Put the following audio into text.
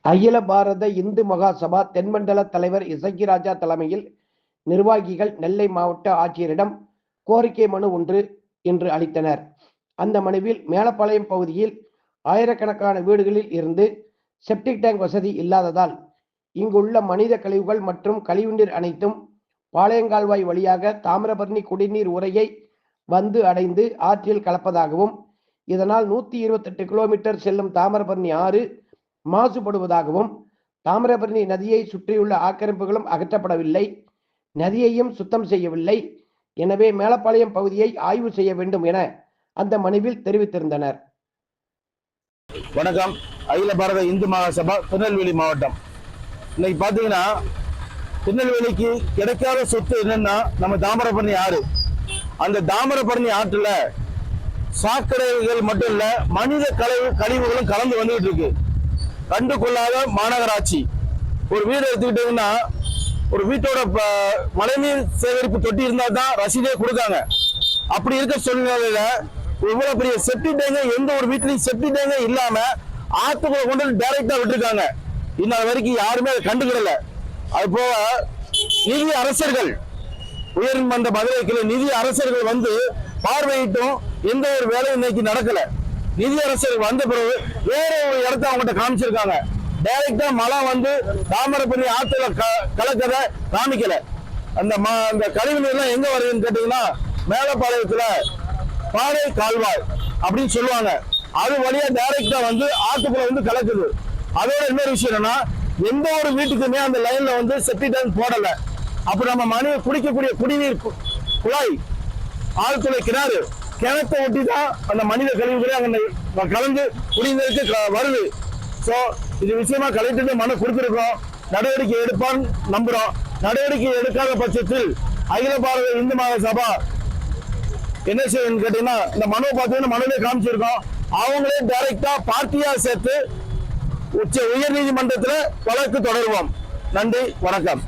அகில பாரத இந்து மகாசபா தென்மண்டல தலைவர் இசக்கிராஜா தலைமையில் நிர்வாகிகள் நெல்லை மாவட்ட ஆட்சியரிடம் கோரிக்கை மனு ஒன்று இன்று அளித்தனர். அந்த மனுவில் மேலப்பாளையம் பகுதியில் ஆயிரக்கணக்கான வீடுகளில் இருந்து செப்டிக் டேங்க் வசதி இல்லாததால் இங்குள்ள மனித கழிவுகள் மற்றும் கழிவுநீர் அனைத்தும் பாளையங்கால்வாய் வழியாக தாமிரபரணி குடிநீர் உரையை வந்து அடைந்து ஆற்றில் கலப்பதாகவும், இதனால் 128 கிலோமீட்டர் செல்லும் தாமிரபரணி ஆறு மாசுபடுவதாகவும், தாமிரபரணி நதியை சுற்றியுள்ள ஆக்கிரமிப்புகளும் அகற்றப்படவில்லை, நதியையும் சுத்தம் செய்யவில்லை. எனவே மேலப்பாளையம் பகுதியை ஆய்வு செய்ய வேண்டும் என அந்த மனுவில் தெரிவித்திருந்தனர். வணக்கம். அகில பாரத இந்து மகாசபா திருநெல்வேலி மாவட்டம். இன்னைக்கு பாத்தீங்கன்னா திருநெல்வேலிக்கு கிடைக்காத சொத்து என்னன்னா நம்ம தாமிரபரணி ஆறு. அந்த தாமிரபரணி ஆற்றுல சாக்கடைகள் மட்டும் இல்ல, மனித கழிவுகளும் கலந்து வந்துகிட்டு இருக்கு. கண்டு கொள்ளாத மாநகராட்சி. ஒரு வீடு எடுத்துக்கிட்டீங்கன்னா ஒரு வீட்டோட மழைநீர் சேகரிப்பு தொட்டி இருந்தா தான் ரசீதே கொடுக்காங்க. அப்படி இருக்க சூழ்நிலையில இவ்வளவு பெரிய செப்டி டேங்க் எந்த ஒரு வீட்லயும் செப்டி டேங்க் இல்லாம ஆத்துக்குள்ள கொண்டு டைரக்டா விட்டுருக்காங்க. இன்ன வரைக்கும் யாருமே அதை கண்டுக்கிடல. அது போக நிதி அரசர்கள், உயர்நீதிமன்ற மதுரைக்கு நிதி அரசர்கள் வந்து பார்வையிட்டும் எந்த ஒரு வேலையும் இன்னைக்கு நடக்கல. நிதி அரசர்கள் வந்த பிறகு வேற ஒரு இடத்த அவங்ககிட்ட காமிச்சிருக்காங்க. டைரக்டா மழை வந்து தாமிரபரணி ஆத்துல கலக்கத காமிக்கல. அந்த கழிவு நீர்லாம் எங்க வருதுன்னு கேட்டீங்கன்னா மேலப்பாளையத்துல பாறை கால்வாய் அப்படின்னு சொல்லுவாங்க. அது வழியா டைரக்டா வந்து ஆத்துக்குள்ள வந்து கலக்குது. அதோட இன்னொரு விஷயம் என்னன்னா, எந்த ஒரு வீட்டுக்குமே அந்த லைன்ல வந்து செப்டிக் டேங்க் போடல. அப்ப நம்ம மனித குடிக்கக்கூடிய குடிநீர் குழாய் ஆழ்துளை கிணத்தை ஒட்டி தான் அந்த மனித கழிவுகளே அங்க கலந்து குடிநீருக்கு வருது. சோ இது விஷயமா கலெக்டர் மனு கொடுத்திருக்கோம். நடவடிக்கை எடுப்பான்னு நம்புறோம். நடவடிக்கை எடுக்காத பட்சத்தில் அகில பாரத இந்து மகாசபா என்ன செய்யணும்னு கேட்டீங்கன்னா, இந்த மனுவை பார்த்தீங்கன்னா மனுவே காமிச்சிருக்கோம். அவங்களே டைரக்டா பார்ட்டியா சேர்த்து உயர் நீதிமன்றத்தில் வழக்கு தொடருவோம். நன்றி, வணக்கம்.